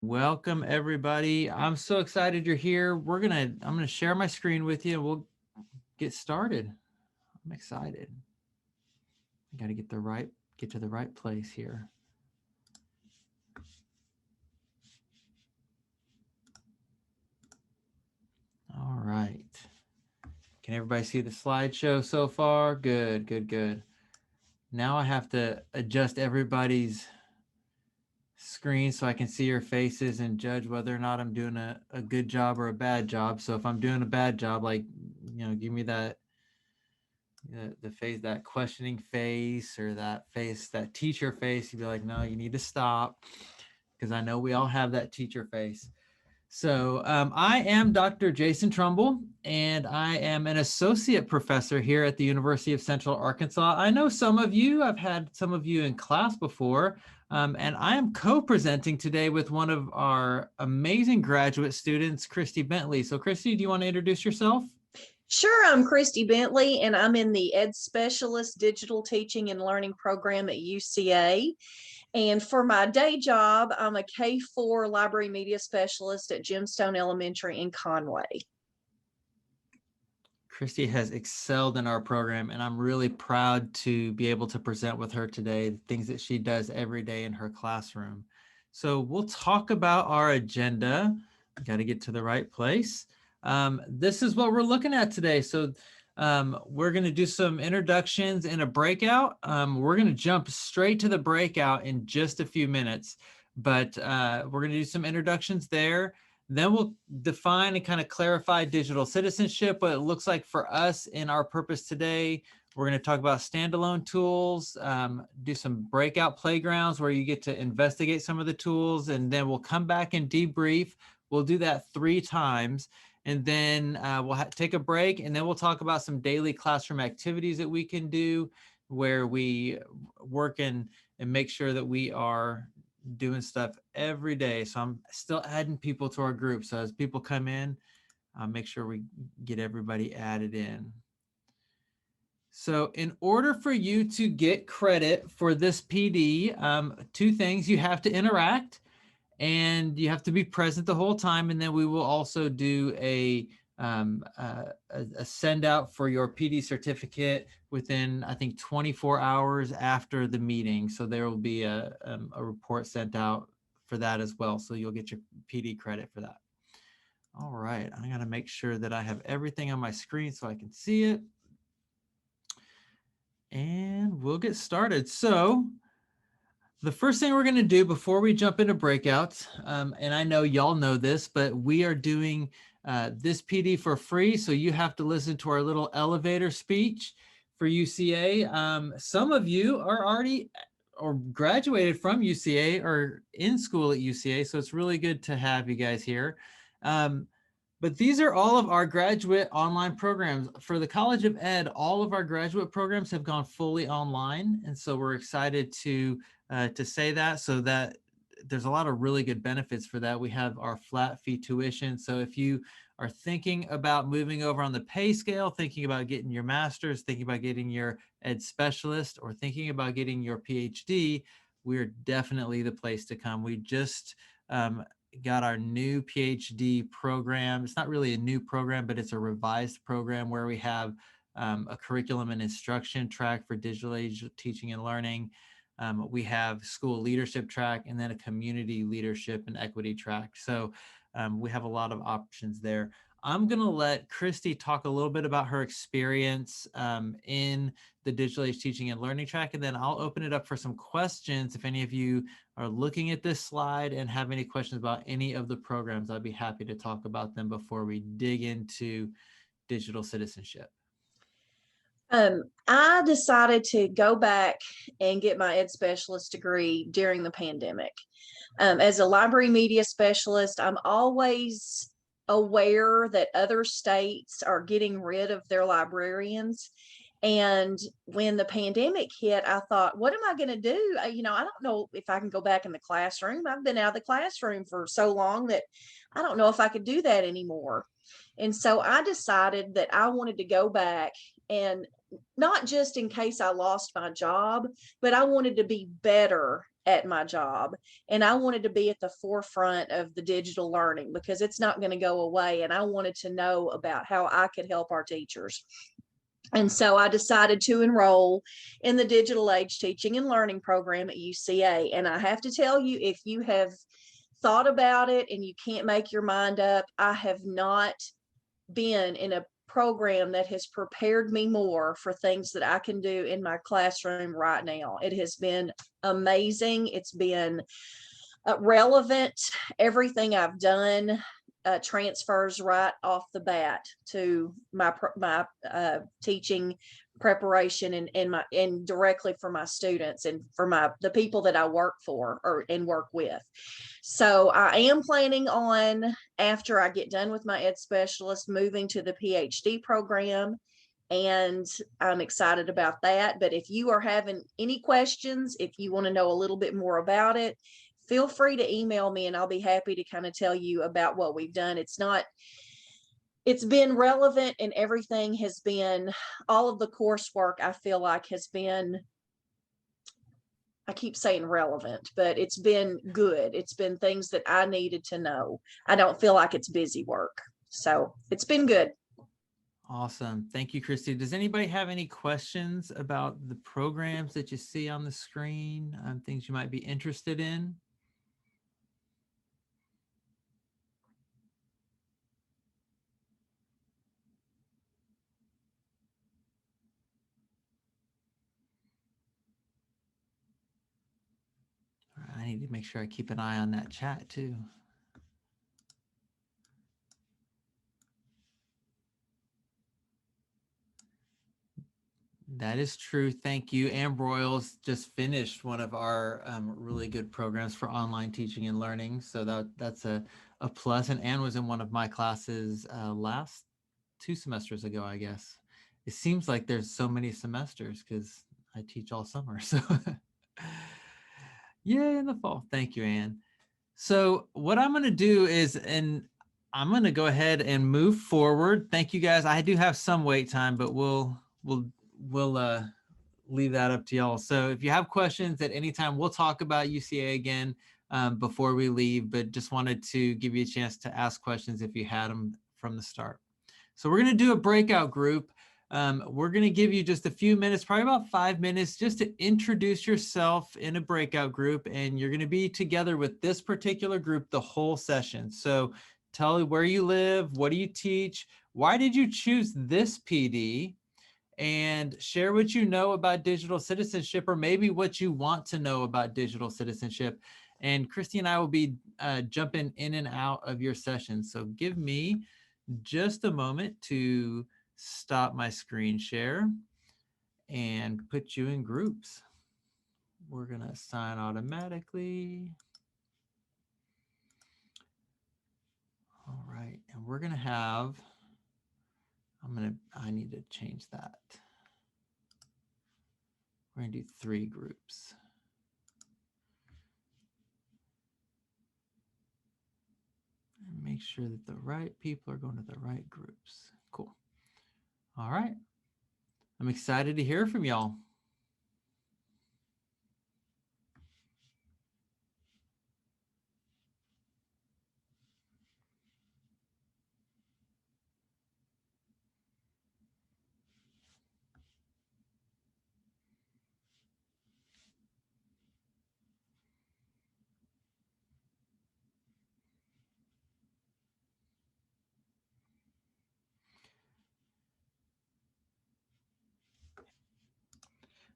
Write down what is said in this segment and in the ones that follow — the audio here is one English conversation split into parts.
Welcome everybody. I'm so excited you're here. I'm gonna share my screen with you and we'll get started. I'm excited. I gotta get to the right place here. All right. Can everybody see the slideshow so far? Good, good, good. Now I have to adjust everybody's screen so I can see your faces and judge whether or not I'm doing a good job or a bad job. So if I'm doing a bad job, give me that the face, that questioning face, or that face, that teacher face. You'd be like, no, you need to stop, because I know we all have that teacher face. So I am Dr. Jason Trumbull, and I am an associate professor here at the University of Central Arkansas. I know some of you, I've had some of you in class before, and I am co-presenting today with one of our amazing graduate students, Christy Bentley. So Christy, do you want to introduce yourself? Sure, I'm Christy Bentley, and I'm in the Ed Specialist Digital Teaching and Learning Program at UCA. And for my day job, I'm a K-4 Library Media Specialist at Gemstone Elementary in Conway. Christy has excelled in our program, and I'm really proud to be able to present with her today the things that she does every day in her classroom. So we'll talk about our agenda. Got to get to the right place. This is what we're looking at today. So we're going to do some introductions in a breakout. We're going to jump straight to the breakout in just a few minutes, but we're going to do some introductions there. Then we'll define and kind of clarify digital citizenship, what it looks like for us in our purpose today. We're going to talk about standalone tools, do some breakout playgrounds where you get to investigate some of the tools, and then we'll come back and debrief. We'll do that 3 times, and then we'll take a break, and then we'll talk about some daily classroom activities that we can do where we work and make sure that we are doing stuff every day. So I'm still adding people to our group. So as people come in, make sure we get everybody added in. So in order for you to get credit for this PD, 2 things: you have to interact and you have to be present the whole time. And then we will also do a send out for your PD certificate within, I think, 24 hours after the meeting. So there will be a report sent out for that as well. So you'll get your PD credit for that. All right, I gotta make sure that I have everything on my screen so I can see it. And we'll get started. So the first thing we're going to do before we jump into breakouts, and I know y'all know this, but we are doing this PD for free. So you have to listen to our little elevator speech for UCA. Some of you are already or graduated from UCA or in school at UCA. So it's really good to have you guys here. But these are all of our graduate online programs. For the College of Ed, all of our graduate programs have gone fully online. And so we're excited to say that, so that there's a lot of really good benefits for that. We have our flat fee tuition. So if you are thinking about moving over on the pay scale, thinking about getting your master's, thinking about getting your ed specialist, or thinking about getting your PhD, we're definitely the place to come. We just got our new PhD program. It's not really a new program, but it's a revised program where we have a curriculum and instruction track for digital age teaching and learning. We have school leadership track, and then a community leadership and equity track. So we have a lot of options there. I'm going to let Christy talk a little bit about her experience in the digital age teaching and learning track, and then I'll open it up for some questions. If any of you are looking at this slide and have any questions about any of the programs, I'd be happy to talk about them before we dig into digital citizenship. I decided to go back and get my ed specialist degree during the pandemic. As a library media specialist, I'm always aware that other states are getting rid of their librarians. And when the pandemic hit, I thought, what am I going to do? I don't know if I can go back in the classroom. I've been out of the classroom for so long that I don't know if I could do that anymore. And so I decided that I wanted to go back and not just in case I lost my job, but I wanted to be better at my job. And I wanted to be at the forefront of the digital learning because it's not going to go away. And I wanted to know about how I could help our teachers. And so I decided to enroll in the Digital Age Teaching and Learning program at UCA. And I have to tell you, if you have thought about it and you can't make your mind up, I have not been in a program that has prepared me more for things that I can do in my classroom right now. It has been amazing. It's been relevant. Everything I've done transfers right off the bat to my teaching preparation and directly for my students and for the people that I work for and work with. So I am planning on, after I get done with my ed specialist, moving to the PhD program. And I'm excited about that. But if you are having any questions, if you want to know a little bit more about it, feel free to email me and I'll be happy to kind of tell you about what we've done. It's been relevant, and everything has been, all of the coursework I feel like has been, I keep saying relevant, but it's been good. It's been things that I needed to know. I don't feel like it's busy work. So it's been good. Awesome. Thank you, Christy. Does anybody have any questions about the programs that you see on the screen, things you might be interested in? I need to make sure I keep an eye on that chat too. That is true. Thank you. Amber Royals just finished one of our really good programs for online teaching and learning. So that's a plus. And Anne was in one of my classes last 2 semesters ago, I guess. It seems like there's so many semesters because I teach all summer. So yay in the fall. Thank you, Anne. So what I'm going to do is, and I'm going to go ahead and move forward. Thank you guys. I do have some wait time, but we'll leave that up to y'all. So if you have questions at any time, we'll talk about UCA again before we leave, but just wanted to give you a chance to ask questions if you had them from the start. So we're going to do a breakout group. We're going to give you just a few minutes, probably about 5 minutes, just to introduce yourself in a breakout group. And you're going to be together with this particular group the whole session. So tell me where you live, what do you teach, why did you choose this PD, and share what you know about digital citizenship, or maybe what you want to know about digital citizenship. And Christy and I will be jumping in and out of your session. So give me just a moment to stop my screen share and put you in groups. We're going to assign automatically. All right. And we're going to have, I need to change that. We're going to do 3 groups. And make sure that the right people are going to the right groups. Cool. All right. I'm excited to hear from y'all.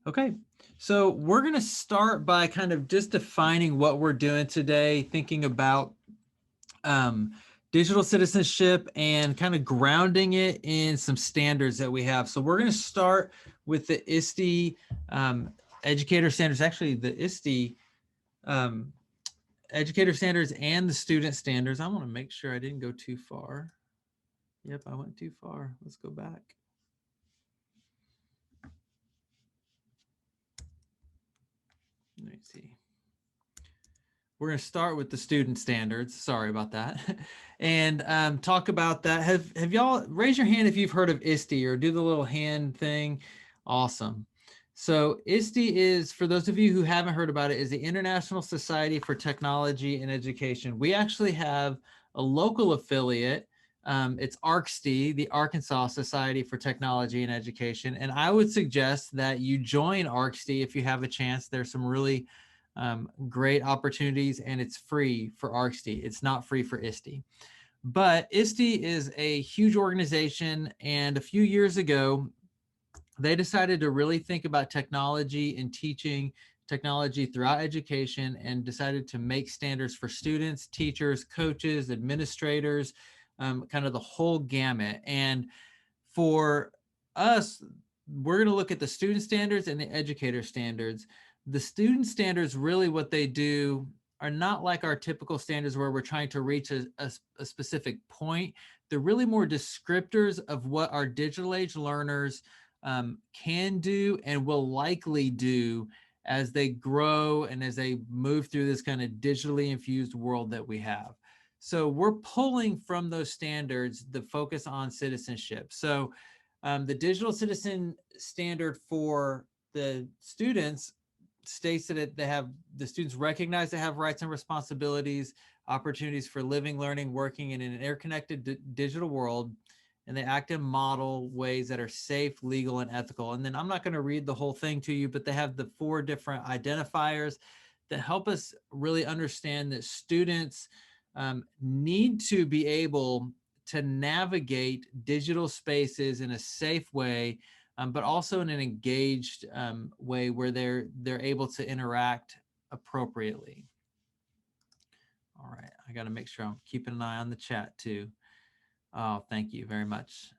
Okay, so we're going to start by kind of just defining what we're doing today, thinking about digital citizenship and kind of grounding it in some standards that we have. So we're going to start with the ISTE educator standards, actually the ISTE educator standards and the student standards. I want to make sure I didn't go too far. Yep, I went too far. Let's go back. Let me see. We're going to start with the student standards. Sorry about that. And talk about that. Have y'all, raise your hand if you've heard of ISTE, or do the little hand thing. Awesome. So ISTE is, for those of you who haven't heard about it, is the International Society for Technology and Education. We actually have a local affiliate. It's ARCSTE, the Arkansas Society for Technology and Education. And I would suggest that you join ARCSTE if you have a chance. There's some really great opportunities, and it's free for ARCSTE. It's not free for ISTE. But ISTE is a huge organization, and a few years ago, they decided to really think about technology and teaching technology throughout education, and decided to make standards for students, teachers, coaches, administrators, kind of the whole gamut. And for us, we're going to look at the student standards and the educator standards. The student standards, really what they do are not like our typical standards where we're trying to reach a specific point. They're really more descriptors of what our digital age learners can do and will likely do as they grow and as they move through this kind of digitally infused world that we have. So we're pulling from those standards the focus on citizenship. So the digital citizen standard for the students states that the students recognize they have rights and responsibilities, opportunities for living, learning, working in an interconnected digital world, and they act in model ways that are safe, legal, and ethical. And then I'm not going to read the whole thing to you, but they have the 4 different identifiers that help us really understand that students need to be able to navigate digital spaces in a safe way, but also in an engaged way where they're able to interact appropriately. All right, I got to make sure I'm keeping an eye on the chat too. Oh, thank you very much.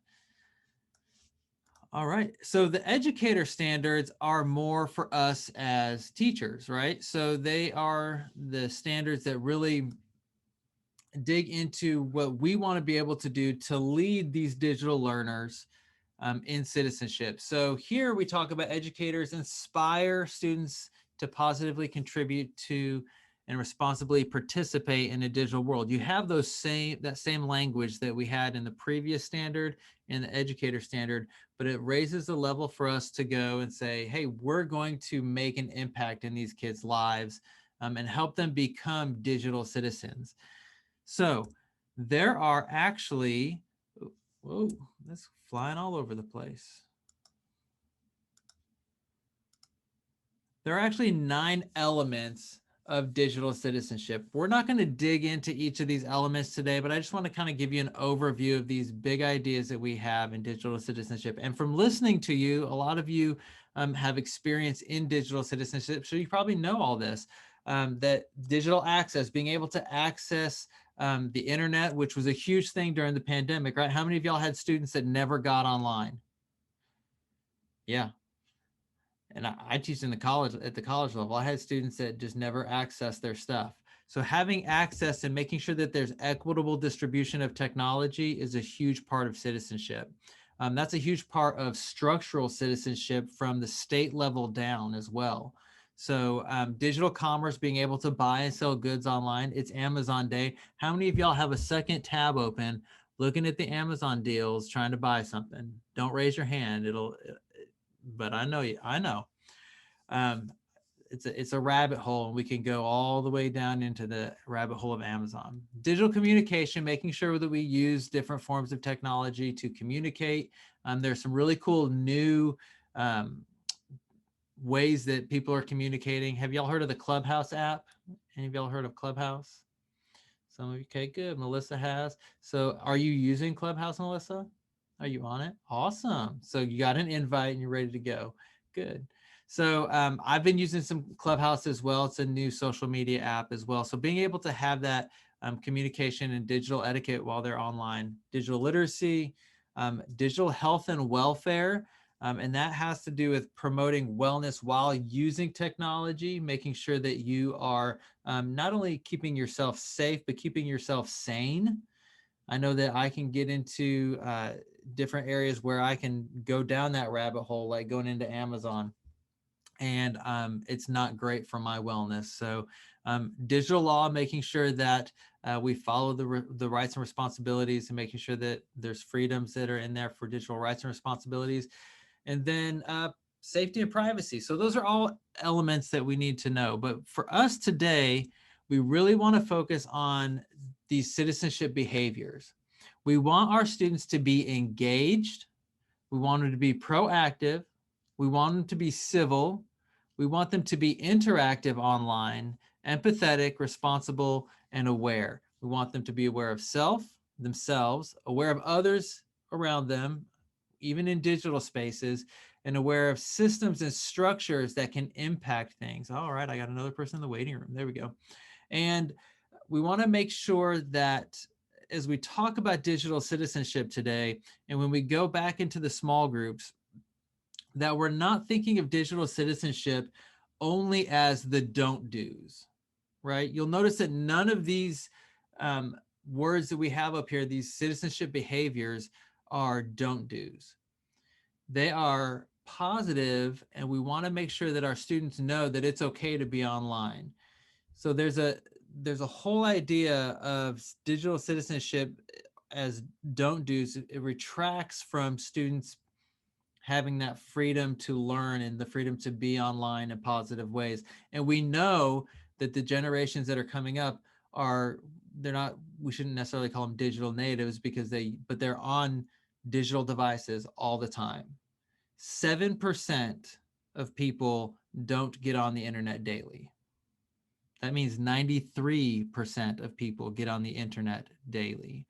All right, so the educator standards are more for us as teachers, right? So they are the standards that really dig into what we want to be able to do to lead these digital learners in citizenship. So here we talk about educators inspire students to positively contribute to and responsibly participate in a digital world. You have that same language that we had in the previous standard and the educator standard, but it raises the level for us to go and say, hey, we're going to make an impact in these kids' lives and help them become digital citizens. So there are actually, whoa, that's flying all over the place. There are actually 9 elements of digital citizenship. We're not going to dig into each of these elements today, but I just want to kind of give you an overview of these big ideas that we have in digital citizenship. And from listening to you, a lot of you have experience in digital citizenship, so you probably know all this. That digital access, being able to access the internet, which was a huge thing during the pandemic, right? How many of y'all had students that never got online? Yeah. And I teach in the college at the college level. I had students that just never accessed their stuff. So having access and making sure that there's equitable distribution of technology is a huge part of citizenship. That's a huge part of structural citizenship from the state level down as well. So digital commerce, being able to buy and sell goods online. It's Amazon Day. How many of y'all have a second tab open, looking at the Amazon deals, trying to buy something? Don't raise your hand. But I know you. I know. Um, it's a rabbit hole, and we can go all the way down into the rabbit hole of Amazon. Digital communication, making sure that we use different forms of technology to communicate. There's some really cool new ways that people are communicating. Have y'all heard of the Clubhouse app? Any of y'all heard of Clubhouse? Some of you, okay, good. Melissa has. So are you using Clubhouse, Melissa? Are you on it? Awesome. So you got an invite and you're ready to go. Good. So I've been using some Clubhouse as well. It's a new social media app as well. So being able to have that communication and digital etiquette while they're online, digital literacy, digital health and welfare. And that has to do with promoting wellness while using technology, making sure that you are not only keeping yourself safe, but keeping yourself sane. I know that I can get into different areas where I can go down that rabbit hole, like going into Amazon, and it's not great for my wellness. So digital law, making sure that we follow the rights and responsibilities, and making sure that there's freedoms that are in there for digital rights and responsibilities. And then safety and privacy. So those are all elements that we need to know. But for us today, we really want to focus on these citizenship behaviors. We want our students to be engaged. We want them to be proactive. We want them to be civil. We want them to be interactive online, empathetic, responsible, and aware. We want them to be aware of self, themselves, aware of others around them, even in digital spaces, and aware of systems and structures that can impact things. All right, I got another person in the waiting room. There we go. And we want to make sure that as we talk about digital citizenship today, and when we go back into the small groups, that we're not thinking of digital citizenship only as the don't do's, right? You'll notice that none of these words that we have up here, these citizenship behaviors, are don't do's. They are positive, and we want to make sure that our students know that it's okay to be online. So there's a whole idea of digital citizenship as don't do's. It retracts from students having that freedom to learn and the freedom to be online in positive ways. And we know that the generations that are coming up they're not, we shouldn't necessarily call them digital natives but they're on digital devices all the time. 7% of people don't get on the internet daily. That means 93% of people get on the internet daily.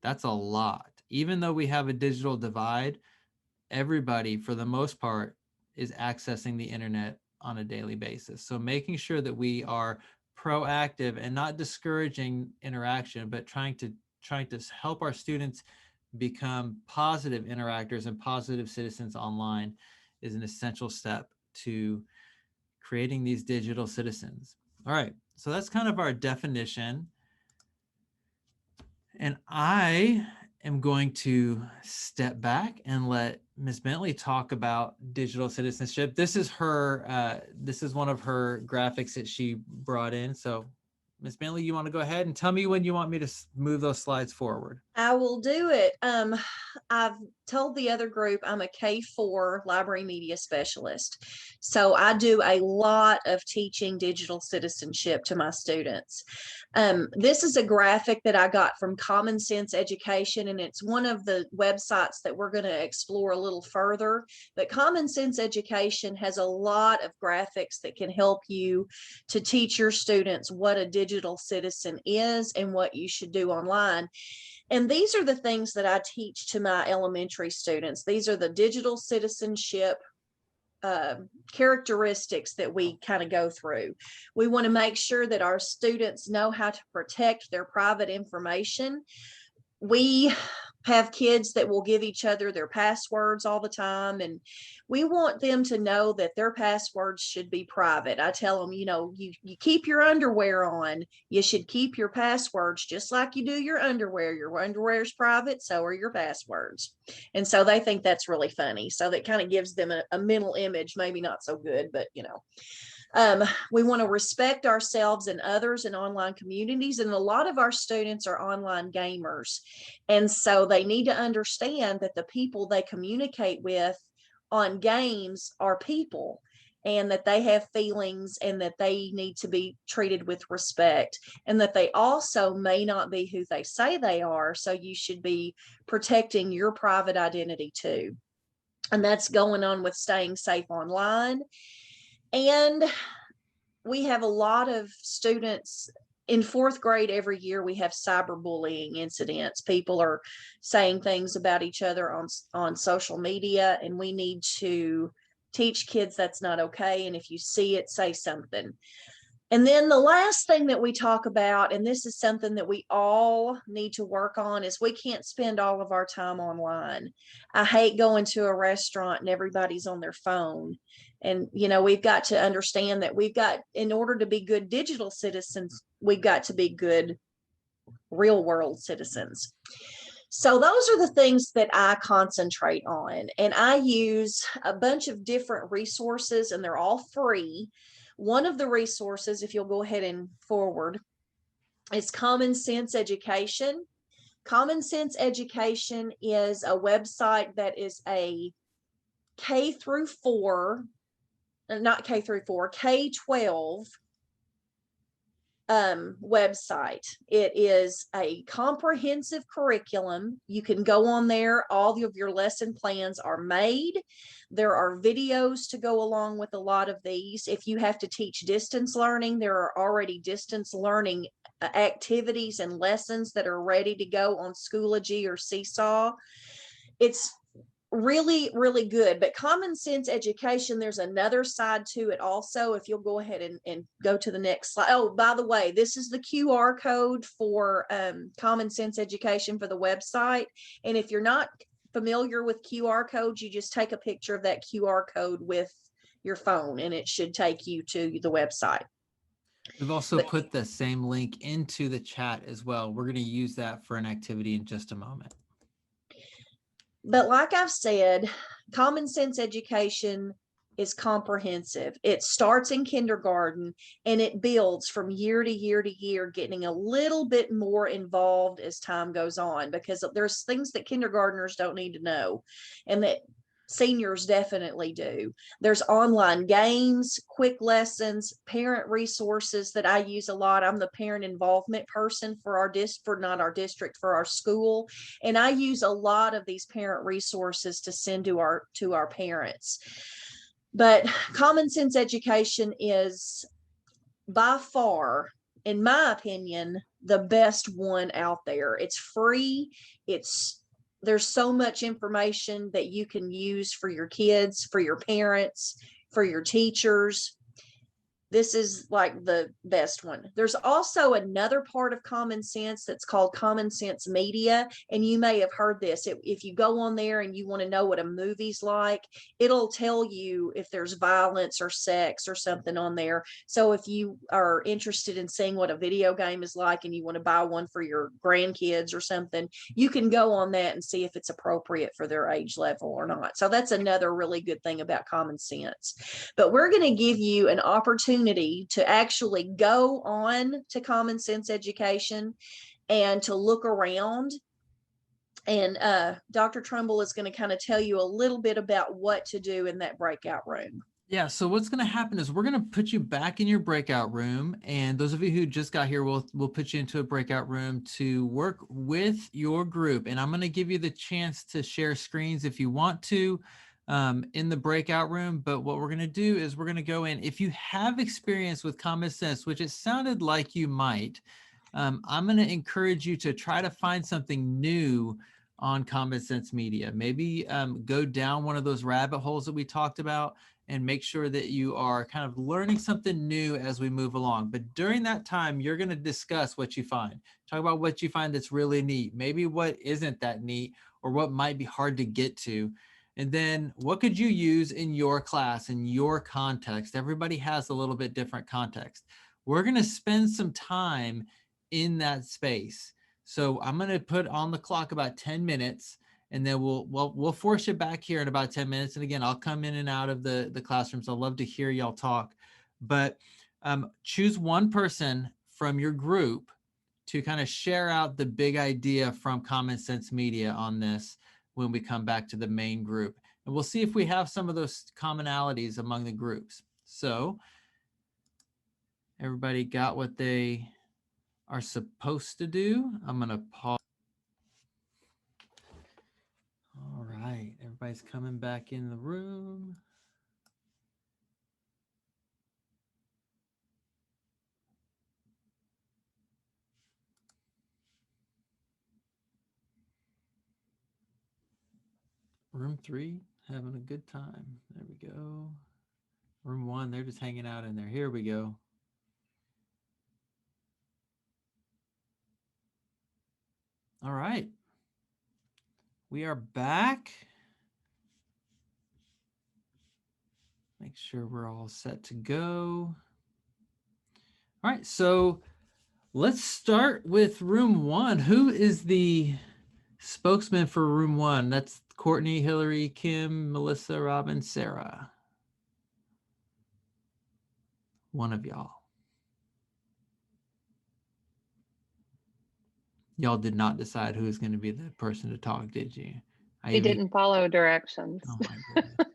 That's a lot. Even though we have a digital divide, everybody, for the most part, is accessing the internet on a daily basis. So making sure that we are proactive and not discouraging interaction, but trying to help our students become positive interactors and positive citizens online is an essential step to creating these digital citizens. All right, so that's kind of our definition. And I am going to step back and let Ms. Bentley talk about digital citizenship. This is one of her graphics that she brought in. So Ms. Bentley, you want to go ahead and tell me when you want me to move those slides forward? I will do it. I've told the other group I'm a K4 library media specialist. So I do a lot of teaching digital citizenship to my students. This is a graphic that I got from Common Sense Education, and it's one of the websites that we're going to explore a little further. But Common Sense Education has a lot of graphics that can help you to teach your students what a digital citizen is and what you should do online. And these are the things that I teach to my elementary students. These are the digital citizenship characteristics that we kind of go through. We want to make sure that our students know how to protect their private information. We have kids that will give each other their passwords all the time, and we want them to know that their passwords should be private. I tell them, you keep your underwear on, you should keep your passwords just like you do your underwear. Your underwear is private, so are your passwords. And so they think that's really funny. So that kind of gives them a mental image, maybe not so good, but we want to respect ourselves and others in online communities. And a lot of our students are online gamers. And so they need to understand that the people they communicate with on games are people, and that they have feelings, and that they need to be treated with respect, and that they also may not be who they say they are. So you should be protecting your private identity too. And that's going on with staying safe online. And we have a lot of students in fourth grade. Every year we have cyberbullying incidents. People are saying things about each other on social media, and we need to teach kids that's not okay. And if you see it, say something. And then the last thing that we talk about, and this is something that we all need to work on, is we can't spend all of our time online. I hate going to a restaurant and everybody's on their phone. And, we've got to understand that in order to be good digital citizens, we've got to be good real world citizens. So those are the things that I concentrate on. And I use a bunch of different resources, and they're all free. One of the resources, if you'll go ahead and forward, is Common Sense Education. Common Sense Education is a website that is a K through 4, not K through 4, K-12 website. It is a comprehensive curriculum. You can go on there. All of your lesson plans are made. There are videos to go along with a lot of these. If you have to teach distance learning, there are already distance learning activities and lessons that are ready to go on Schoology or Seesaw. It's really, really good. But Common Sense Education, there's another side to it also. If you'll go ahead and go to the next slide. Oh, by the way, this is the QR code for Common Sense Education for the website. And if you're not familiar with QR codes, you just take a picture of that QR code with your phone and it should take you to the website. We've also put the same link into the chat as well. We're going to use that for an activity in just a moment. But like I've said, Common Sense Education is comprehensive. It starts in kindergarten and it builds from year to year to year, getting a little bit more involved as time goes on, because there's things that kindergartners don't need to know and that seniors definitely do. There's online games, quick lessons, parent resources that I use a lot. I'm the parent involvement person for our not our district, for our school. And I use a lot of these parent resources to send to our parents. But Common Sense Education is by far, in my opinion, the best one out there. It's free. There's so much information that you can use for your kids, for your parents, for your teachers. This is like the best one. There's also another part of Common Sense that's called Common Sense Media. And you may have heard this. If you go on there and you want to know what a movie's like, it'll tell you if there's violence or sex or something on there. So if you are interested in seeing what a video game is like and you want to buy one for your grandkids or something, you can go on that and see if it's appropriate for their age level or not. So that's another really good thing about Common Sense. But we're going to give you an opportunity to actually go on to Common Sense Education and to look around. And Dr. Trumbull is going to kind of tell you a little bit about what to do in that breakout room. Yeah, so what's going to happen is we're going to put you back in your breakout room. And those of you who just got here, we'll put you into a breakout room to work with your group. And I'm going to give you the chance to share screens if you want to in the breakout room. But what we're going to do is we're going to go in. If you have experience with Common Sense, which it sounded like you might, I'm going to encourage you to try to find something new on Common Sense Media. Maybe go down one of those rabbit holes that we talked about and make sure that you are kind of learning something new as we move along. But during that time, you're going to discuss what you find. Talk about what you find that's really neat, maybe what isn't that neat, or what might be hard to get to. And then what could you use in your class, in your context? Everybody has a little bit different context. We're going to spend some time in that space. So I'm going to put on the clock about 10 minutes, and then we'll force you back here in about 10 minutes. And again, I'll come in and out of the classrooms. I'd love to hear y'all talk. But choose one person from your group to kind of share out the big idea from Common Sense Media on this when we come back to the main group. And we'll see if we have some of those commonalities among the groups. So everybody got what they are supposed to do. I'm going to pause. All right, everybody's coming back in the room. Room 3, having a good time. There we go. Room 1, they're just hanging out in there. Here we go. All right. We are back. Make sure we're all set to go. All right, so let's start with room 1. Who is the spokesman for room 1? That's Courtney, Hillary, Kim, Melissa, Robin, Sarah. One of y'all. Y'all did not decide who was going to be the person to talk, did you? We didn't follow directions. Oh my goodness.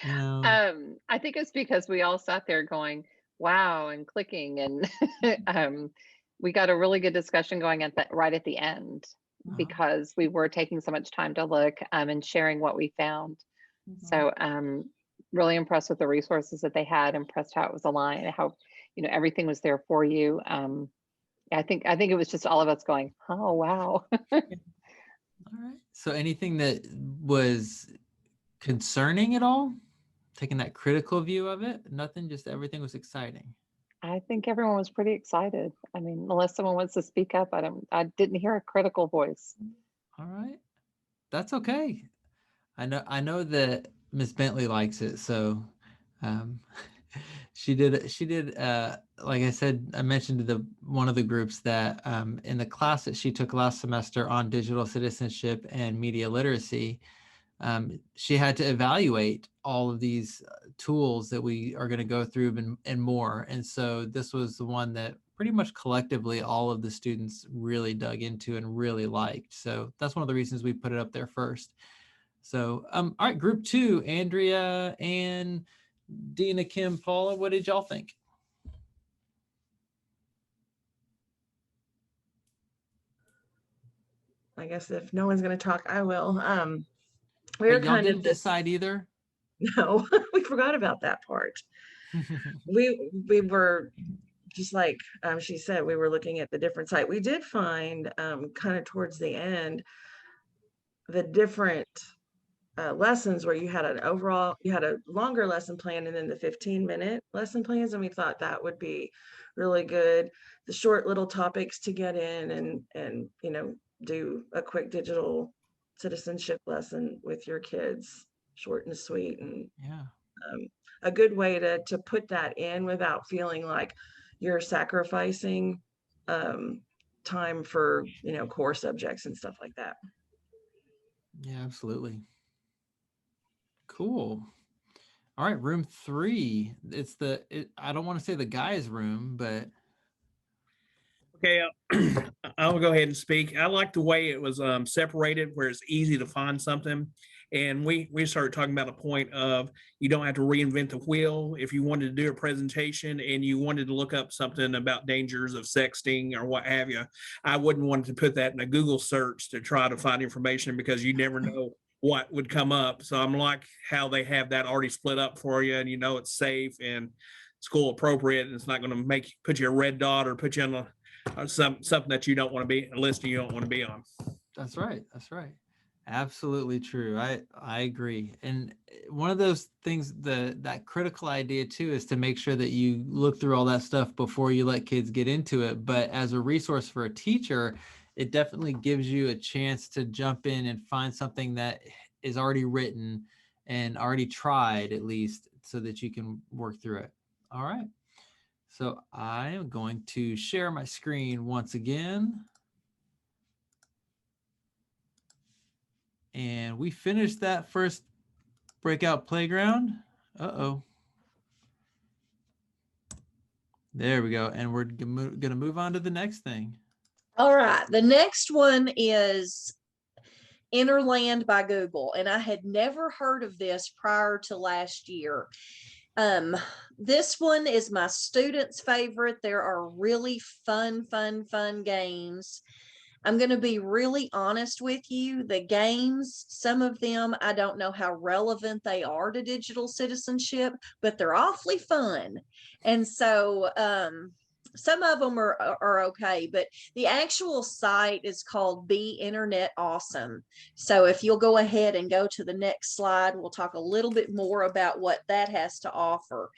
No. I think it's because we all sat there going, wow, and clicking, and we got a really good discussion going at right at the end, Uh-huh. because we were taking so much time to look and sharing what we found. So really impressed with the resources that they had, impressed how it was aligned, how, everything was there for you. I think it was just all of us going, oh, wow. All right. So anything that was concerning at all? Taking that critical view of it? Nothing, just everything was exciting. I think everyone was pretty excited. I mean, unless someone wants to speak up, I didn't hear a critical voice. All right. That's okay. I know that Miss Bentley likes it, so um, she did like I said, I mentioned to one of the groups that in the class that she took last semester on digital citizenship and media literacy, she had to evaluate all of these tools that we are going to go through and more. And so this was the one that pretty much collectively all of the students really dug into and really liked. So that's one of the reasons we put it up there first. So, all right, group 2, Andrea and Dina, Kim, Paula, what did y'all think? I guess if no one's going to talk, I will. We Wait, were y'all kind didn't of this. decide either? No, we forgot about that part. We were just like she said, we were looking at the different site. We did find kind of towards the end the different lessons where you had a longer lesson plan and then the 15-minute lesson plans, and we thought that would be really good. The short little topics to get in and do a quick digital citizenship lesson with your kids, short and sweet, and Yeah. A good way to put that in without feeling like you're sacrificing time for core subjects and stuff like that. Yeah, absolutely. Cool. All right, room 3. I don't want to say the guy's room, but Okay, I'll go ahead and speak. I like the way it was separated, where it's easy to find something. And we started talking about a point of you don't have to reinvent the wheel. If you wanted to do a presentation and you wanted to look up something about dangers of sexting or what have you, I wouldn't want to put that in a Google search to try to find information, because you never know what would come up. So I'm like how they have that already split up for you, and it's safe and school appropriate, and it's not going to put you a red dot or put you on something that you don't want to be, a listing you don't want to be on. That's right. That's right. Absolutely true. I agree. And one of those things, that critical idea too, is to make sure that you look through all that stuff before you let kids get into it. But as a resource for a teacher, it definitely gives you a chance to jump in and find something that is already written and already tried, at least, so that you can work through it. All right. So I am going to share my screen once again. And we finished that first breakout playground. Uh-oh. There we go. And we're going to move on to the next thing. All right. The next one is Interland by Google. And I had never heard of this prior to last year. This one is my students' favorite. There are really fun games. I'm going to be really honest with you. The games, some of them, I don't know how relevant they are to digital citizenship, but they're awfully fun. And so, some of them are okay, but the actual site is called Be Internet Awesome. So if you'll go ahead and go to the next slide, we'll talk a little bit more about what that has to offer.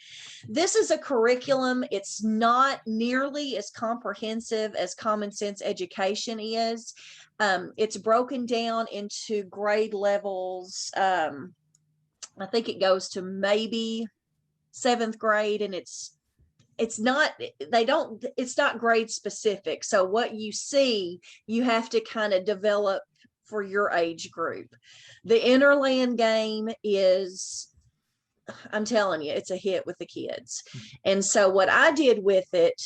This is a curriculum. It's not nearly as comprehensive as Common Sense Education is. It's broken down into grade levels. I think it goes to maybe 7th grade, and it's not grade specific. So what you see, you have to kind of develop for your age group. The Interland game is, I'm telling you, it's a hit with the kids. And so what I did with it,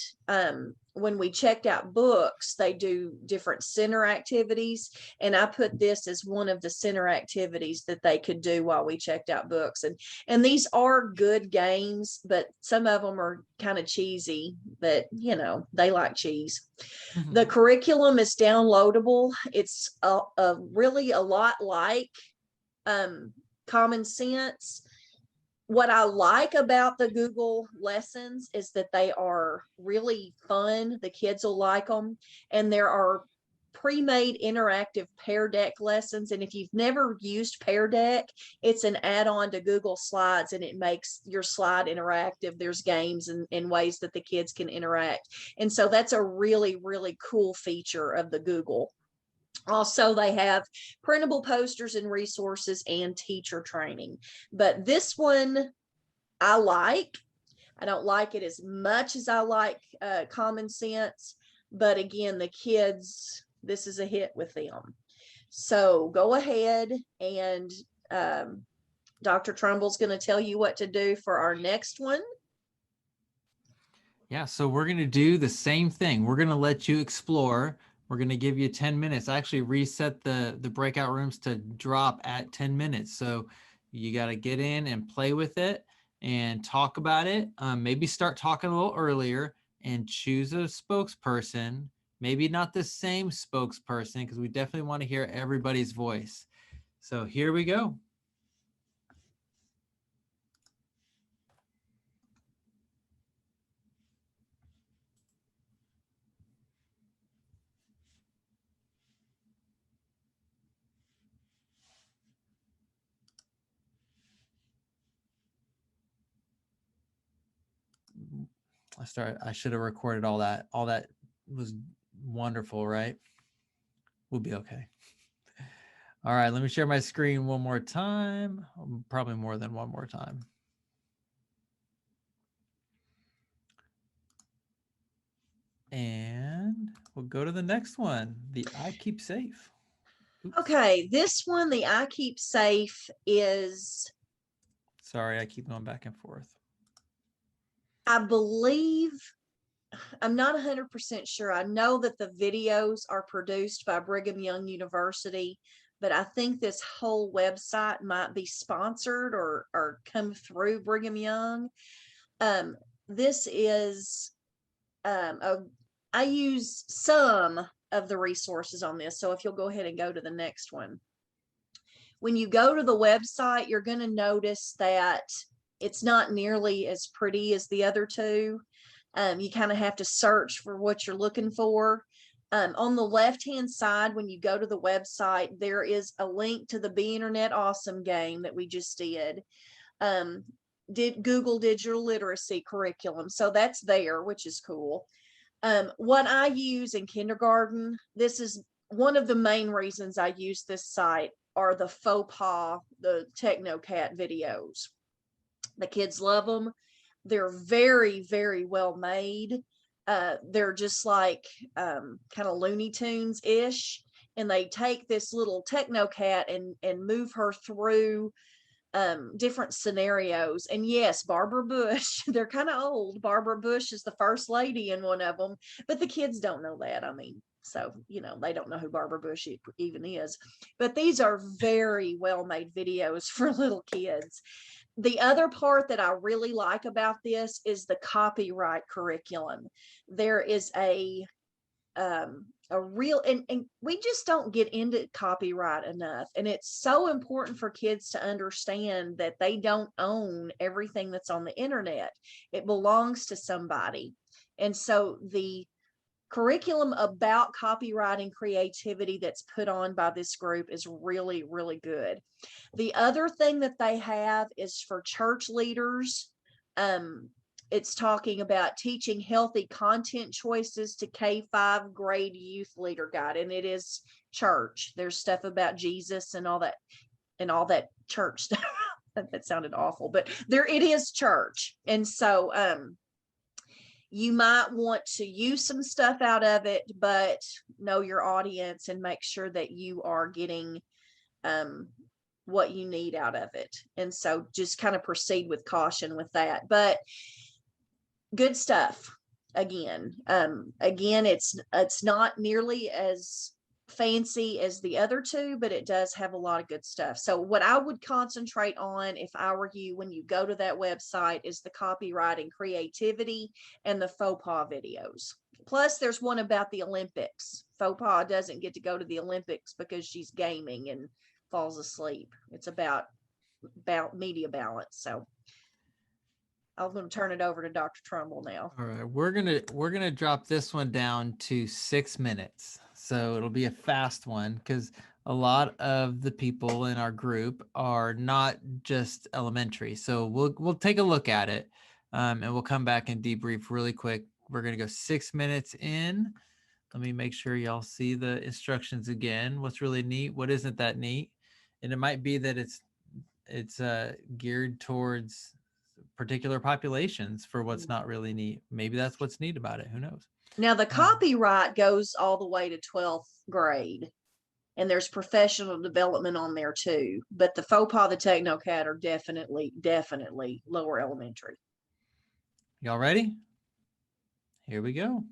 when we checked out books, they do different center activities. And I put this as one of the center activities that they could do while we checked out books. And these are good games, but some of them are kind of cheesy, but you know, they like cheese. The curriculum is downloadable. It's really a lot like Common Sense. What I like about the Google lessons is that they are really fun. The kids will like them. And there are pre-made interactive Pear Deck lessons. And if you've never used Pear Deck, it's an add-on to Google Slides, and it makes your slide interactive. There's games and ways that the kids can interact. And so that's a really, really cool feature of the Google. Also, they have printable posters and resources and teacher training. But this one I like. I don't like it as much as I like Common Sense. But again, the kids, this is a hit with them. So go ahead, and Dr. Trumbull's going to tell you what to do for our next one. Yeah, so we're going to do the same thing. We're going to let you explore. We're going to give you 10 minutes. I actually reset the breakout rooms to drop at 10 minutes. So you got to get in and play with it and talk about it. Maybe start talking a little earlier and choose a spokesperson. Maybe not the same spokesperson, because we definitely want to hear everybody's voice. So here we go. I should have recorded all that. All that was wonderful, right? We'll be okay. All right, let me share my screen one more time. Probably more than one more time. And we'll go to the next one, the I Keep Safe. Oops. Okay, this one, the I Keep Safe, is... Sorry, I keep going back and forth. I believe, I'm not 100% sure. I know that the videos are produced by Brigham Young University, but I think this whole website might be sponsored or come through Brigham Young. This is, I use some of the resources on this. So if you'll go ahead and go to the next one. When you go to the website, you're going to notice that it's not nearly as pretty as the other two. You kind of have to search for what you're looking for. On the left-hand side, when you go to the website, there is a link to the Be Internet Awesome game that we just did. Google Digital Literacy Curriculum. So that's there, which is cool. What I use in kindergarten, this is one of the main reasons I use this site, are the faux pas, the Technocat videos. The kids love them. They're very, very well made. They're just like kind of Looney Tunes-ish. And they take this little Technocat and move her through different scenarios. And yes, Barbara Bush, they're kind of old. Barbara Bush is the first lady in one of them, but the kids don't know that. I mean, so, you know, they don't know who Barbara Bush even is. But these are very well-made videos for little kids. The other part that I really like about this is the copyright curriculum. There is a real, and we just don't get into copyright enough. And it's so important for kids to understand that they don't own everything that's on the internet. It belongs to somebody. And so the curriculum about copyright and creativity that's put on by this group is really, really good. The other thing that they have is for church leaders. It's talking about teaching healthy content choices to K-5 grade youth leader guide. And it is church. There's stuff about Jesus and all that church stuff. That sounded awful, but it is church. And so, you might want to use some stuff out of it, but know your audience and make sure that you are getting what you need out of it. And so just kind of proceed with caution with that. But good stuff. Again, it's not nearly as fancy as the other two, but it does have a lot of good stuff. So what I would concentrate on if I were you when you go to that website is the copywriting creativity and the faux pas videos. Plus there's one about the Olympics. Faux pas doesn't get to go to the Olympics because she's gaming and falls asleep. It's about media balance. So I'm going to turn it over to Dr. Trumbull now. All right, we're gonna drop this one down to 6 minutes. So it'll be a fast one because a lot of the people in our group are not just elementary. So we'll take a look at it, and we'll come back and debrief really quick. We're gonna go 6 minutes in. Let me make sure y'all see the instructions again. What's really neat? What isn't that neat? And it might be that it's geared towards particular populations for what's not really neat. Maybe that's what's neat about it. Who knows? Now the copyright goes all the way to 12th grade, and there's professional development on there too. But the faux pas, the technocat are definitely lower elementary. Y'all ready? Here we go.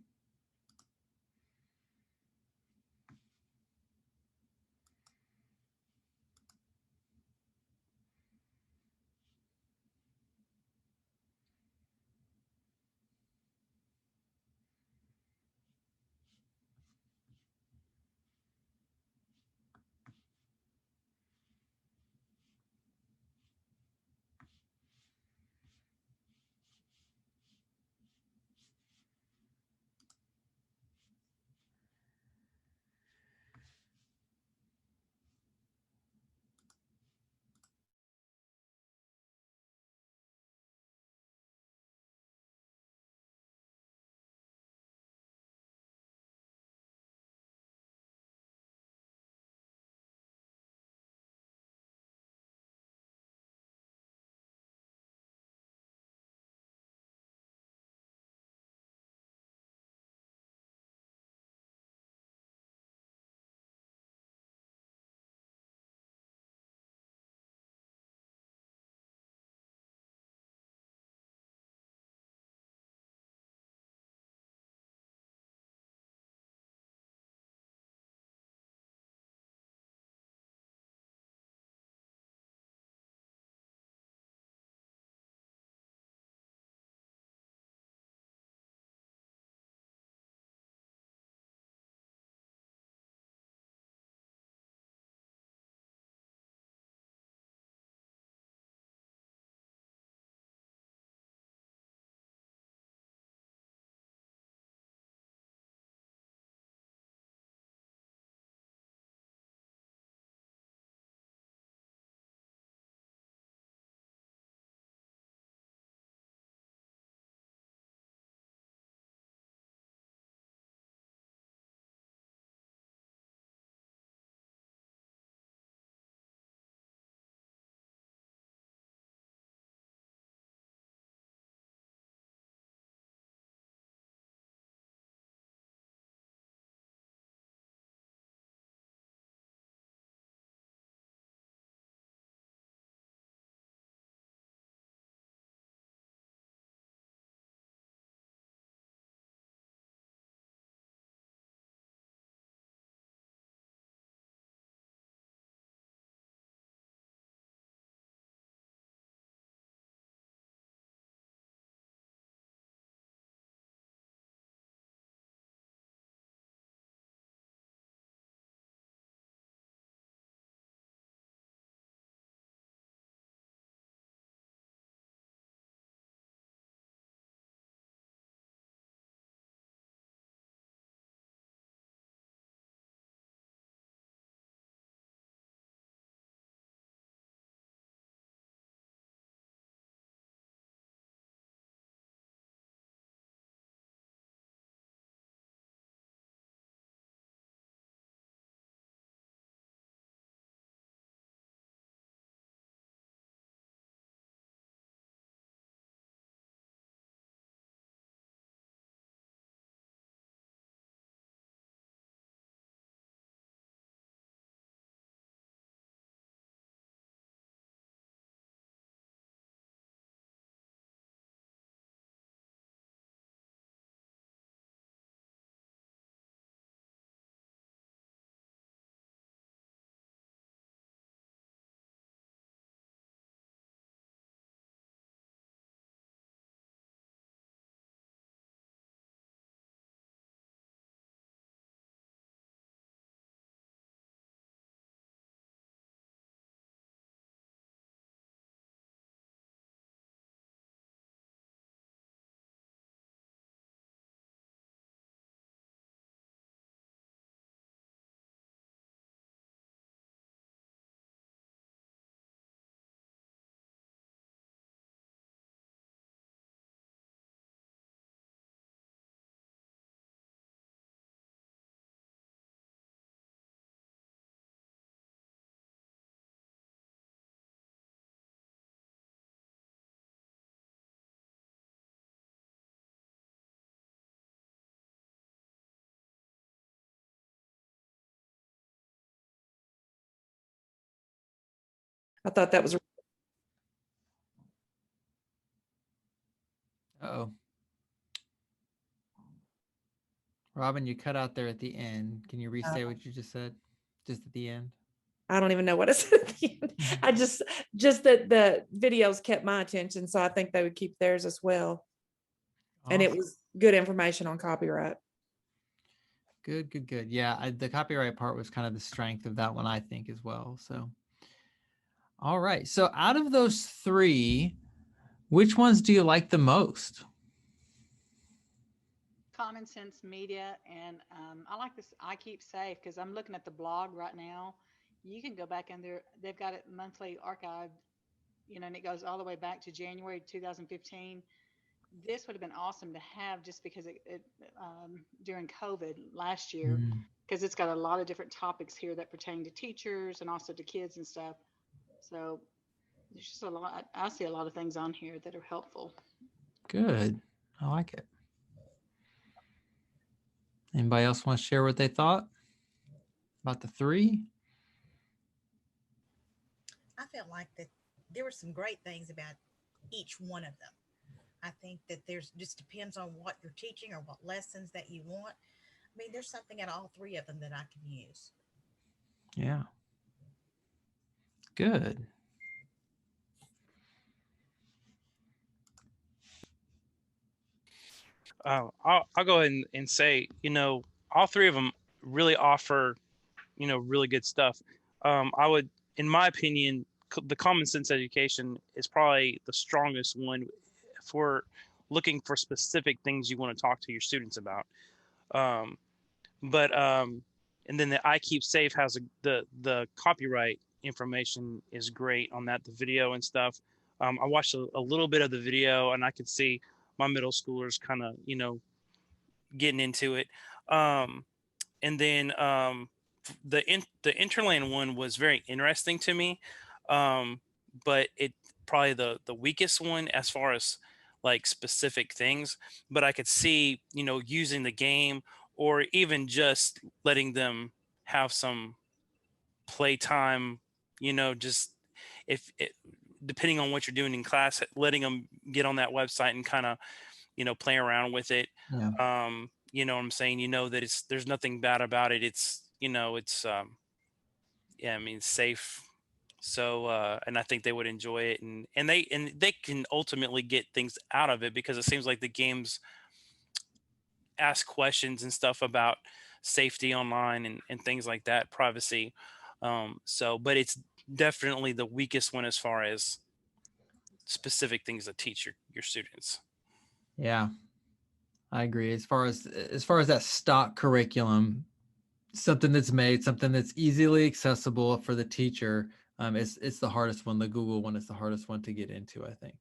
I thought that was Uh-oh. Robin, you cut out there at the end. Can you restate what you just said? Just at the end? I don't even know what I said at the end. I just that the videos kept my attention, so I think they would keep theirs as well. And it Awesome. was good information on copyright. Good, good, good. Yeah, the copyright part was kind of the strength of that one, I think, as well. So, all right. So out of those three, which ones do you like the most? Common Sense Media, and I like this I Keep Safe, because I'm looking at the blog right now. You can go back in there. They've got it monthly archived, and it goes all the way back to January 2015. This would have been awesome to have, just because it during COVID last year, because it's got a lot of different topics here that pertain to teachers and also to kids and stuff. So there's just a lot. I see a lot of things on here that are helpful. Good. I like it. Anybody else want to share what they thought about the three? I felt like that there were some great things about each one of them. I think that there's just depends on what you're teaching or what lessons that you want. I mean, there's something at all three of them that I can use. Yeah. Good. I'll go ahead and say, all three of them really offer, really good stuff. I would, in my opinion, the Common Sense Education is probably the strongest one for looking for specific things you want to talk to your students about. And then the I Keep Safe has the copyright information is great on that, the video and stuff. I watched a little bit of the video, and I could see my middle schoolers kind of, getting into it. And then the Interland one was very interesting to me, but it probably the weakest one as far as like specific things. But I could see, using the game, or even just letting them have some playtime, just depending on what you're doing in class, letting them get on that website and kind of, play around with it. Yeah. You know what I'm saying? That there's nothing bad about it. It's, safe. So, and I think they would enjoy it, and they can ultimately get things out of it, because it seems like the games ask questions and stuff about safety online and things like that, privacy. But it's definitely the weakest one as far as specific things to teach your students. Yeah, I agree. As far as that stock curriculum, something that's made, something that's easily accessible for the teacher, it's the hardest one. The Google one is the hardest one to get into, I think.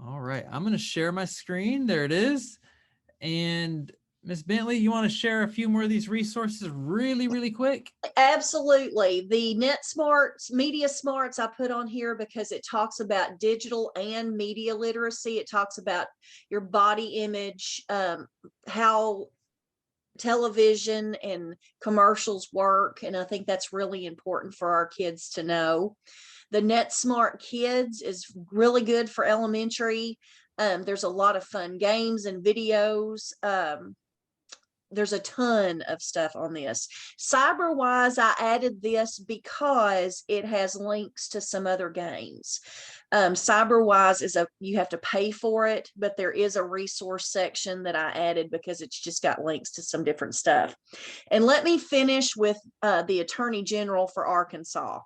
All right, I'm going to share my screen. There it is. And Ms. Bentley, you want to share a few more of these resources really, really quick? Absolutely. The Net Smarts, Media Smarts I put on here because it talks about digital and media literacy. It talks about your body image, how television and commercials work. And I think that's really important for our kids to know. The Net Smart Kids is really good for elementary. There's a lot of fun games and videos. There's a ton of stuff on this. CyberWise, I added this because it has links to some other games. CyberWise you have to pay for it, but there is a resource section that I added because it's just got links to some different stuff. And let me finish with the Attorney General for Arkansas.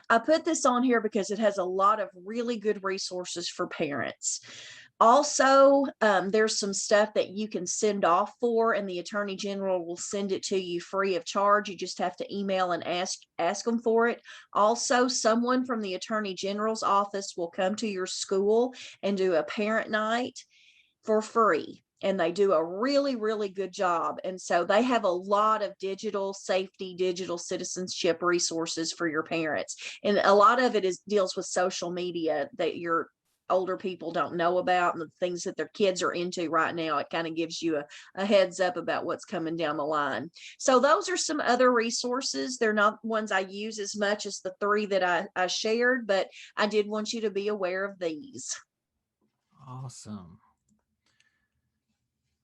I put this on here because it has a lot of really good resources for parents. Also, there's some stuff that you can send off for, and the Attorney General will send it to you free of charge. You just have to email and ask them for it. Also, someone from the Attorney General's office will come to your school and do a parent night for free. And they do a really, really good job. And so they have a lot of digital safety, digital citizenship resources for your parents. And a lot of it deals with social media, that your older people don't know about and the things that their kids are into right now. It kind of gives you a heads up about what's coming down the line. So those are some other resources. They're not ones I use as much as the three that I shared, but I did want you to be aware of these. Awesome.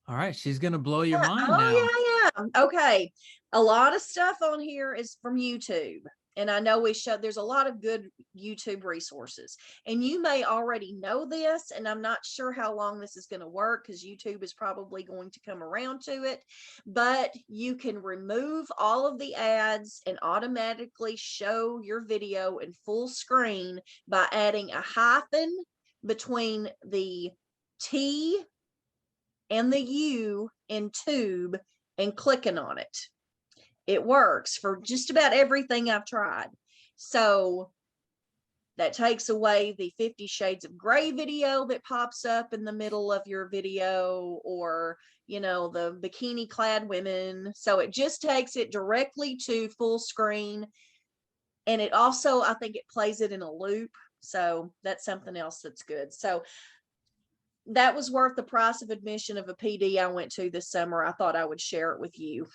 All right, she's gonna blow your mind now. Oh yeah. Okay. A lot of stuff on here is from YouTube. And I know there's a lot of good YouTube resources. And you may already know this, and I'm not sure how long this is going to work because YouTube is probably going to come around to it. But you can remove all of the ads and automatically show your video in full screen by adding a hyphen between the T and the U in tube and clicking on it. It works for just about everything I've tried. So that takes away the 50 Shades of Grey video that pops up in the middle of your video, or, you know, the bikini clad women. So it just takes it directly to full screen. And it also, I think it plays it in a loop. So that's something else that's good. So that was worth the price of admission of a PD I went to this summer. I thought I would share it with you.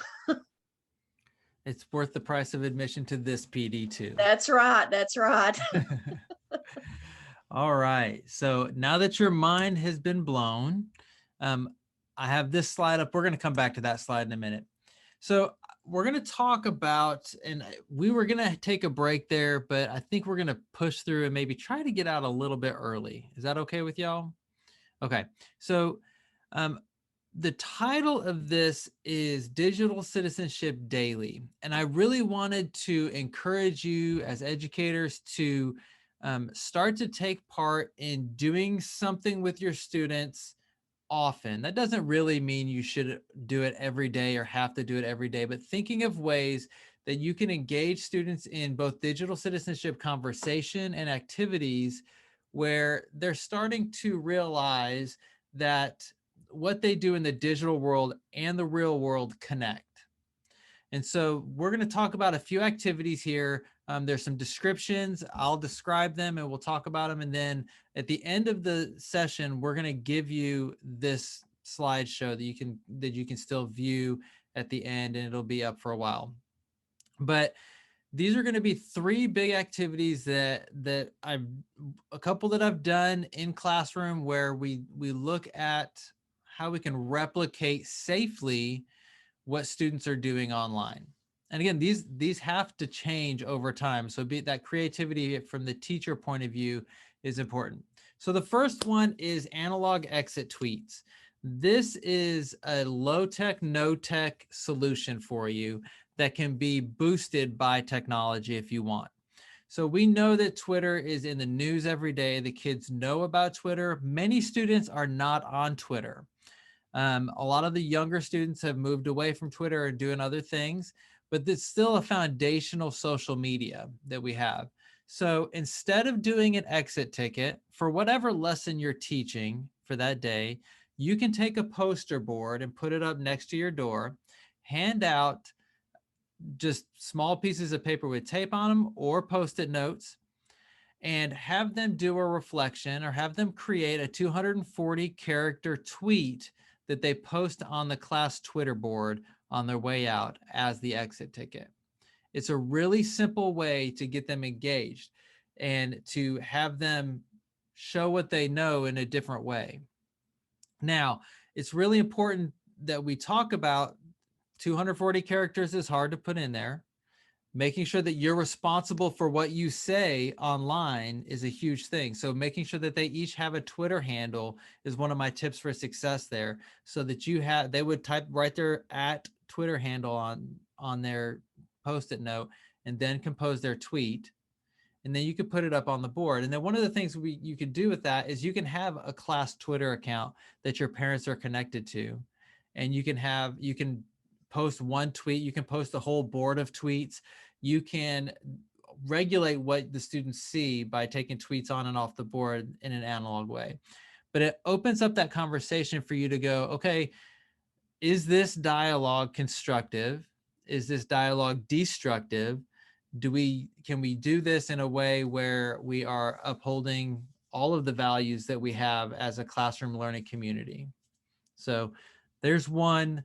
It's worth the price of admission to this PD too. That's right. That's right. All right. So now that your mind has been blown, I have this slide up. We're going to come back to that slide in a minute. So we're going to talk about, and we were going to take a break there, but I think we're going to push through and maybe try to get out a little bit early. Is that okay with y'all? Okay. So the title of this is Digital Citizenship Daily. And I really wanted to encourage you as educators to start to take part in doing something with your students often. That doesn't really mean you should do it every day or have to do it every day, but thinking of ways that you can engage students in both digital citizenship conversation and activities where they're starting to realize that what they do in the digital world and the real world connect. And so we're going to talk about a few activities here. There's some descriptions. I'll describe them and we'll talk about them. And then at the end of the session, we're going to give you this slideshow that you can still view at the end, and it'll be up for a while. But these are going to be three big activities that a couple that I've done in classroom where we look at how we can replicate safely what students are doing online. And again, these have to change over time. So that creativity from the teacher point of view is important. So the first one is analog exit tweets. This is a low-tech, no-tech solution for you that can be boosted by technology if you want. So we know that Twitter is in the news every day. The kids know about Twitter. Many students are not on Twitter. A lot of the younger students have moved away from Twitter and doing other things, but it's still a foundational social media that we have. So instead of doing an exit ticket for whatever lesson you're teaching for that day, you can take a poster board and put it up next to your door, hand out just small pieces of paper with tape on them or Post-it notes, and have them do a reflection or have them create a 240 character tweet that they post on the class Twitter board on their way out as the exit ticket. It's a really simple way to get them engaged and to have them show what they know in a different way. Now, it's really important that we talk about 240 characters is hard to put in there. Making sure that you're responsible for what you say online is a huge thing. So making sure that they each have a Twitter handle is one of my tips for success there, so that they would write their @Twitter handle on their Post-it note and then compose their tweet. And then you could put it up on the board. And then one of the things you could do with that is you can have a class Twitter account that your parents are connected to. And you can post one tweet, you can post a whole board of tweets. You can regulate what the students see by taking tweets on and off the board in an analog way. But it opens up that conversation for you to go, okay, is this dialogue constructive? Is this dialogue destructive? Can we do this in a way where we are upholding all of the values that we have as a classroom learning community. So there's one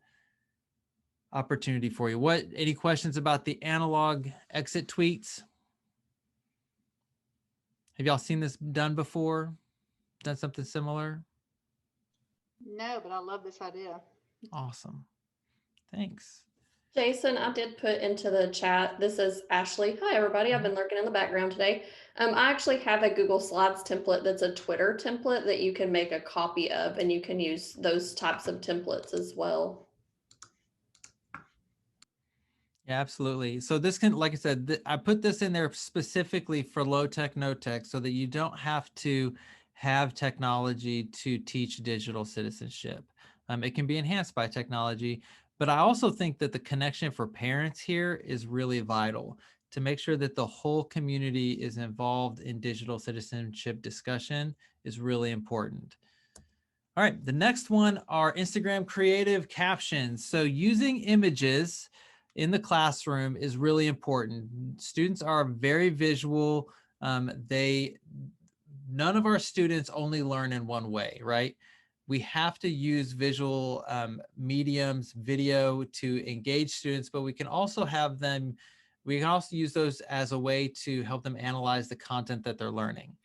opportunity for you. Any questions about the analog exit tweets? Have y'all seen this done before? Done something similar? No, but I love this idea. Awesome. Thanks. Jason, I did put into the chat. This is Ashley. Hi, everybody. I've been lurking in the background today. I actually have a Google Slides template that's a Twitter template that you can make a copy of, and you can use those types of templates as well. Yeah, absolutely. So this can, like I said, I put this in there specifically for low tech, no tech, so that you don't have to have technology to teach digital citizenship. It can be enhanced by technology, but I also think that the connection for parents here is really vital to make sure that the whole community is involved in digital citizenship discussion is really important. All right, the next one are Instagram creative captions. So using images in the classroom is really important. Students are very visual. None of our students only learn in one way, right? We have to use visual mediums, video to engage students, but we can also use those as a way to help them analyze the content that they're learning.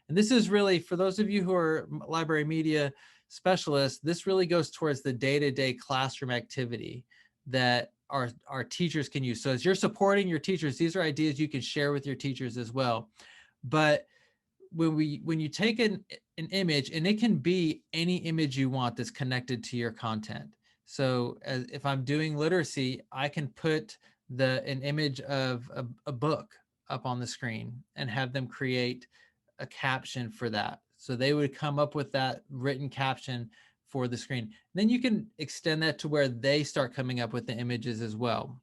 And this is really, for those of you who are library media specialists, this really goes towards the day-to-day classroom activity that our teachers can use. So as you're supporting your teachers, these are ideas you can share with your teachers as well. But when you take an image, and it can be any image you want that's connected to your content. So if I'm doing literacy, I can put an image of a book up on the screen and have them create a caption for that. So they would come up with that written caption for the screen. Then you can extend that to where they start coming up with the images as well.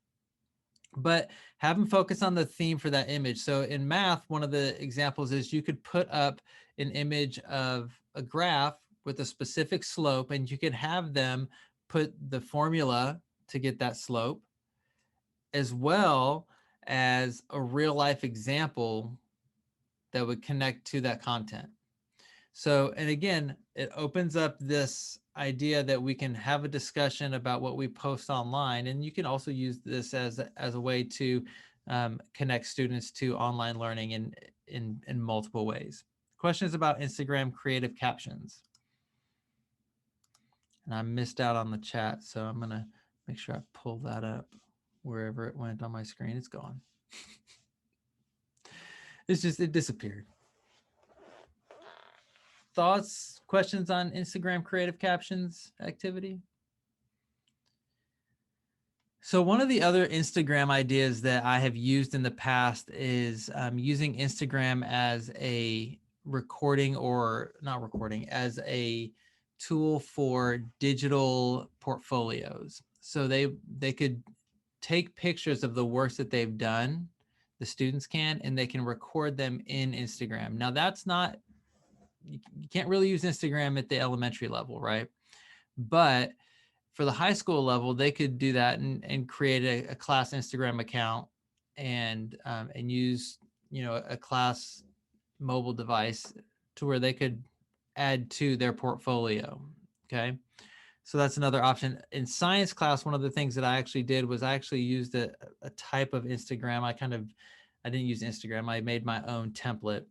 But have them focus on the theme for that image. So in math, one of the examples is you could put up an image of a graph with a specific slope, and you could have them put the formula to get that slope, as well as a real life example that would connect to that content. So, and again, it opens up this idea that we can have a discussion about what we post online, and you can also use this as a way to connect students to online learning in multiple ways. Questions about Instagram creative captions? And I missed out on the chat, so I'm gonna make sure I pull that up wherever it went on my screen. It's gone. It disappeared. Thoughts, questions on Instagram creative captions activity? So one of the other Instagram ideas that I have used in the past is using Instagram as a recording, or not recording, as a tool for digital portfolios. So they could take pictures of the works that they've done, the students can, and they can record them in Instagram. Now that's not, you can't really use Instagram at the elementary level, right? But for the high school level, they could do that and create a class Instagram account and use, a class mobile device to where they could add to their portfolio. Okay. So that's another option. In science class, one of the things that I actually did was I actually used a type of Instagram. I didn't use Instagram. I made my own template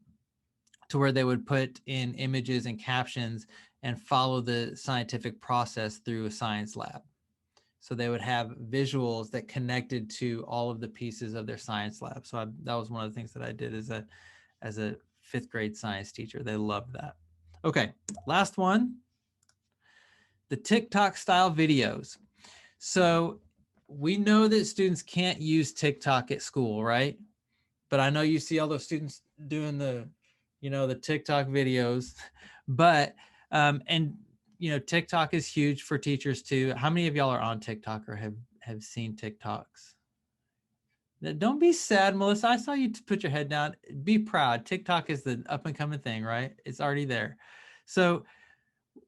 to where they would put in images and captions and follow the scientific process through a science lab. So they would have visuals that connected to all of the pieces of their science lab. So that was one of the things that I did as a fifth grade science teacher. They loved that. Okay, last one, the TikTok style videos. So we know that students can't use TikTok at school, right? But I know you see all those students doing the TikTok videos, but, TikTok is huge for teachers too. How many of y'all are on TikTok or have seen TikToks? Don't be sad, Melissa. I saw you put your head down. Be proud. TikTok is the up and coming thing, right? It's already there. So,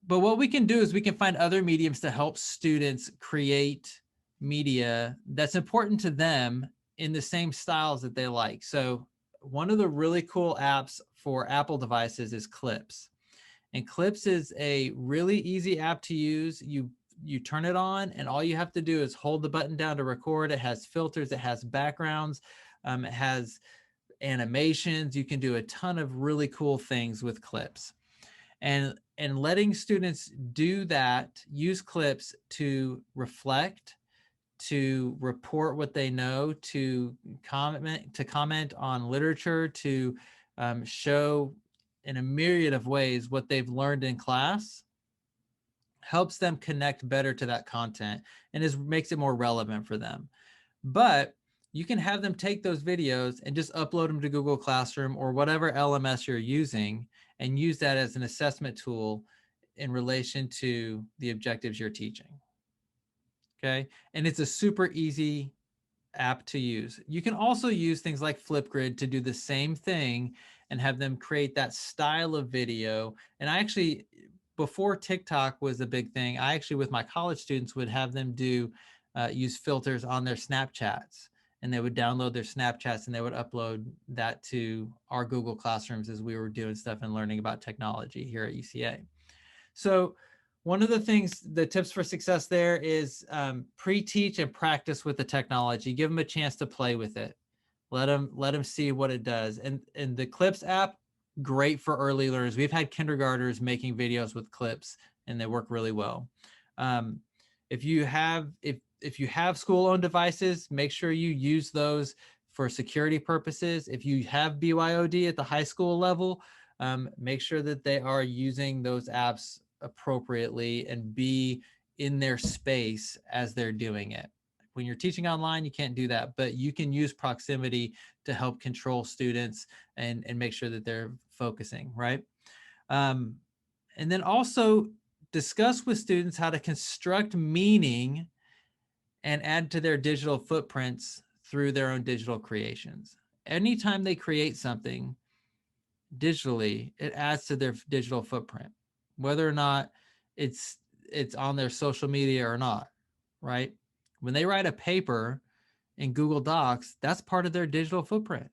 but what we can do is we can find other mediums to help students create media that's important to them in the same styles that they like. So one of the really cool apps for Apple devices is Clips. And Clips is a really easy app to use. You turn it on, and all you have to do is hold the button down to record. It has filters, it has backgrounds, it has animations. You can do a ton of really cool things with Clips. And letting students do that, use Clips to reflect, to report what they know, to comment on literature, to show in a myriad of ways what they've learned in class, helps them connect better to that content and makes it more relevant for them. But you can have them take those videos and just upload them to Google Classroom or whatever LMS you're using, and use that as an assessment tool in relation to the objectives you're teaching. Okay, and it's a super easy app to use. You can also use things like Flipgrid to do the same thing and have them create that style of video. And I actually, before TikTok was a big thing, I actually, with my college students, would have them use filters on their Snapchats, and they would download their Snapchats and they would upload that to our Google Classrooms as we were doing stuff and learning about technology here at UCA. So one of the things, the tips for success there is pre-teach and practice with the technology. Give them a chance to play with it. Let them see what it does. And the Clips app, great for early learners. We've had kindergartners making videos with Clips, and they work really well. If you have school-owned devices, make sure you use those for security purposes. If you have BYOD at the high school level, make sure that they are using those apps appropriately and be in their space as they're doing it. When you're teaching online, you can't do that, but you can use proximity to help control students and make sure that they're focusing, right? And then also discuss with students how to construct meaning and add to their digital footprints through their own digital creations. Anytime they create something digitally, it adds to their digital footprint, whether or not it's on their social media or not, right? When they write a paper in Google Docs, that's part of their digital footprint.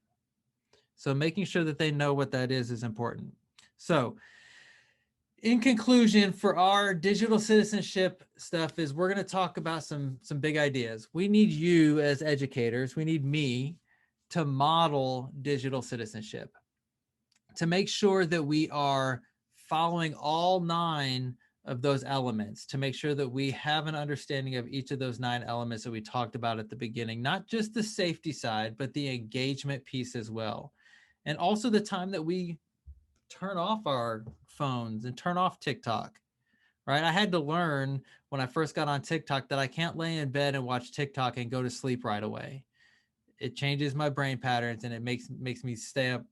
So making sure that they know what that is important. So in conclusion, for our digital citizenship stuff, is we're going to talk about some big ideas. We need you as educators, we need me to model digital citizenship, to make sure that we are following all 9 of those elements, to make sure that we have an understanding of each of those 9 elements that we talked about at the beginning, not just the safety side, but the engagement piece as well. And also the time that we turn off our phones and turn off TikTok, right? I had to learn when I first got on TikTok that I can't lay in bed and watch TikTok and go to sleep right away. It changes my brain patterns and it makes me stay up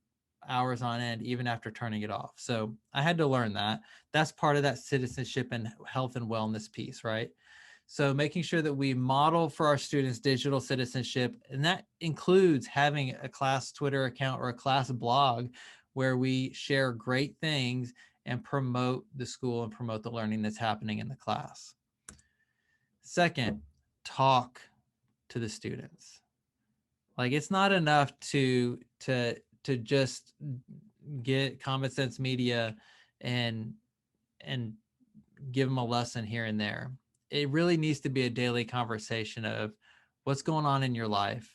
hours on end even after turning it off. So I had to learn that. That's part of that citizenship and health and wellness piece, right? So making sure that we model for our students digital citizenship, and that includes having a class Twitter account or a class blog where we share great things and promote the school and promote the learning that's happening in the class. Second, talk to the students. Like, it's not enough to just get Common Sense Media and give them a lesson here and there. It really needs to be a daily conversation of what's going on in your life.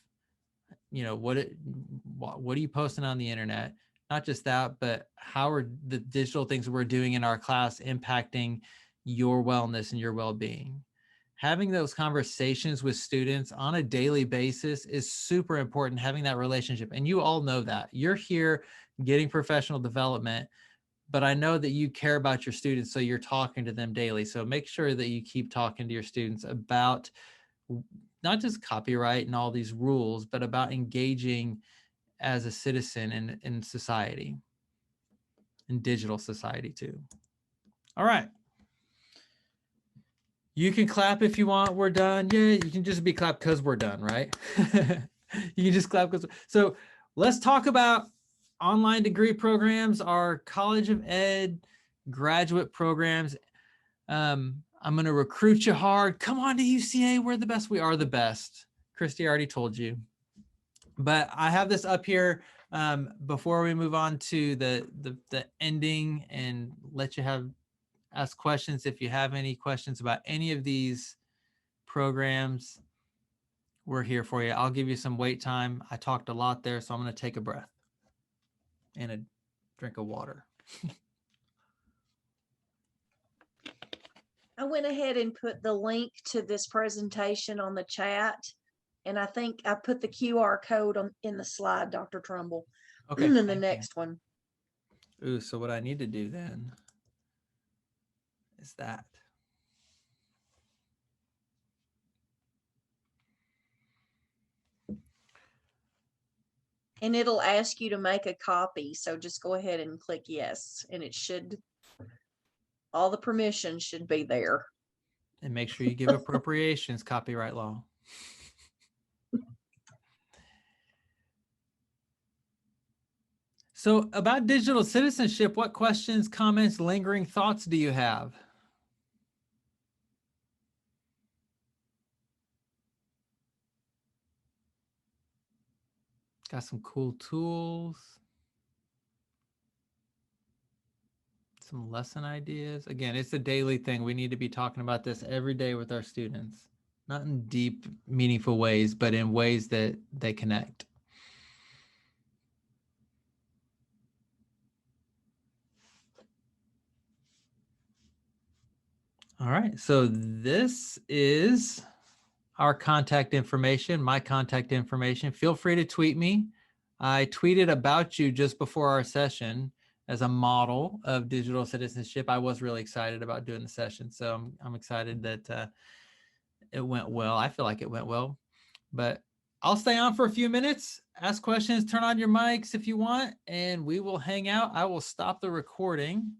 You know, what are you posting on the internet? Not just that, but how are the digital things we're doing in our class impacting your wellness and your well-being? Having those conversations with students on a daily basis is super important, having that relationship. And you all know that. You're here getting professional development, but I know that you care about your students, so you're talking to them daily. So make sure that you keep talking to your students about not just copyright and all these rules, but about engaging as a citizen in society, in digital society too. All right. You can clap if you want. We're done. Yeah, you can just be clapped because we're done, right? You can just clap because. So let's talk about online degree programs, our College of Ed graduate programs. I'm going to recruit you hard. Come on to UCA. We're the best. We are the best. Christy already told you. But I have this up here Before we move on to the ending and let you ask questions, if you have any questions about any of these programs, we're here for you. I'll give you some wait time. I talked a lot there, so I'm going to take a breath and a drink of water. I went ahead and put the link to this presentation on the chat. And I think I put the QR code in the slide, Dr. Trumbull. Okay. And then the next one. Ooh, so what I need to do then is that. And it'll ask you to make a copy. So just go ahead and click yes. And it should, all the permissions should be there. And make sure you give appropriations, copyright law. So about digital citizenship, what questions, comments, lingering thoughts do you have? Got some cool tools. Some lesson ideas. Again, it's a daily thing. We need to be talking about this every day with our students, not in deep, meaningful ways, but in ways that they connect. All right, so this is our contact information, my contact information. Feel free to tweet me. I tweeted about you just before our session as a model of digital citizenship. I was really excited about doing the session, so I'm excited that it went well. I feel like it went well, but I'll stay on for a few minutes, ask questions, turn on your mics if you want, and we will hang out. I will stop the recording.